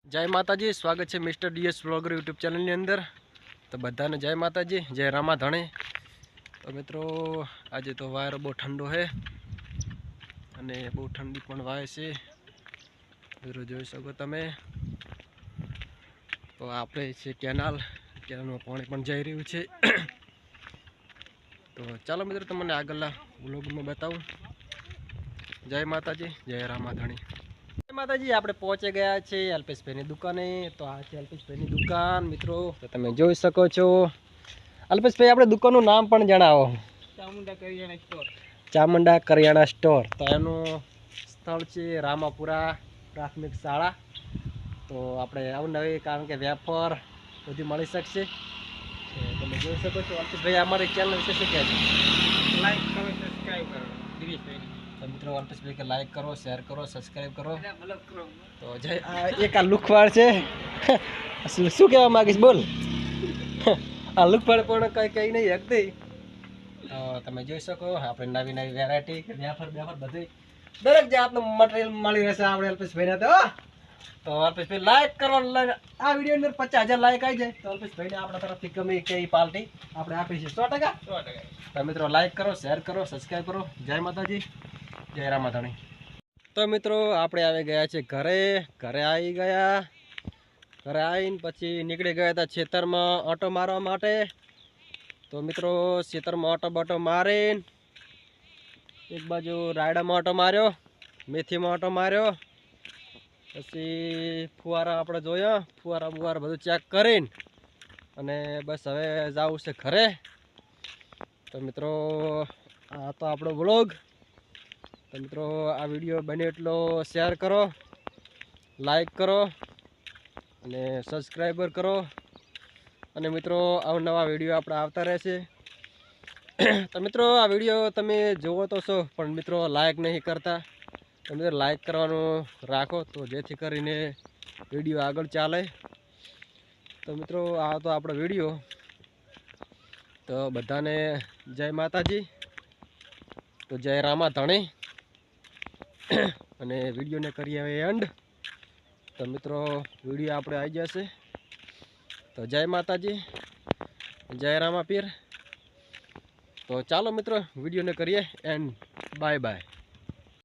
जय माताजी। स्वागत है mister DS blogger YouTube channel अंदर। तो बधाने जय माताजी, जय रामा धणे। तो मित्रों आज तो वायरो बहुत ठंडो है अने बहुत ठंडी पण वाय से मित्रों जोई सको तमे। तो आपणे छे केनाल में पाणी पण जई रह्युं छे। तो चलो मित्रों तमने आगळना व्लॉग में बताऊं। जय माताजी, जय रामा धणी। माताजी આપણે પહોંચી ગયા છે અલ્પેશભાઈની દુકાને। તો આ છે અલ્પેશભાઈની દુકાન મિત્રો। તો તમે જોઈ શકો છો। અલ્પેશભાઈ આપણે દુકાનનું નામ પણ જણાવો। ચામુંડા કરિયાણા સ્ટોર। તો એનું સ્થળ છે રામાપુરા પ્રાથમિક શાળા। તો આપણે અવનવી કારણ કે વેફર બધી મળી શકશે। તમે જોઈ શકો છો। અલ્પેશભાઈ અમારી ચેનલ વિશે શું કહે છે? लाइक करो सब्सक्राइब करो दिनेश भाई। तो मित्रों अल्पेशभाई के लाइक करो, शेर करो, सब्सक्राइब करो। मतलब करो तो जय एक आ લુખવાડ છે। શું કહેવા માંગીશ બોલ? આ લુખવાડ પણ કઈ નહીં હકતી। તો તમે જોઈ શકો આપણે નવી નવી વેરાયટી વેફર બધું દરેક જાતનું મટીરિયલ મળી રહેશે આપણે અલ્પેશભાઈને। તો અલ્પેશભાઈ લાઈક કરો। આ વિડીયો અંદર 50,000 લાઈક આવી જાય તો અલ્પેશભાઈને આપણા તરફથી ગમે કઈ પાર્ટી આપણે આપીશું 100%। 100%। तो मित्रों लाइक करो, शेर करो, सब्सक्राइब करो। जय माताजी, जय रामा धणी। तो मित्रों આપણે આવી ગયા છે ઘરે આવી ગયા। ઘરે આવીને પછી નીકળી ગયા હતા ખેતરમાં ઓટો મારવા માટે। તો મિત્રો ખેતરમાં ઓટો મારીને એક બાજુ રાયડામાં ઓટો માર્યો, મેથીમાં ઓટો માર્યો, પછી ફુવારા આપણે જોયા, ફુવારા બધું ચેક કરીને અને બસ હવે જવું છે ઘરે। तो मित्रों आ तो आपणो व्लॉग। तो मित्रों आ वीडियो बने एटलो शेर करो, लाइक करो अने सब्सक्राइबर करो। अने मित्रों अवनवा वीडियो आपणे आवता रहेशे। तो मित्रों आ वीडियो तमे जोवो तो छो पण मित्रों लाइक नहीं करता। तो मित्रों लाइक करवानुं राखो तो जेथी करीने वीडियो आगळ चाले। तो मित्रों आ तो आपणो वीडियो। तो बधाने जय माताजी, तो जय रामा धणे। अने वीडियो ने करिए एंड। तो मित्रों वीडियो आपणे आई जशे। तो जय माताजी, जय रामा पीर। तो चालो मित्रों वीडियो ने करिए एंड। Bye bye.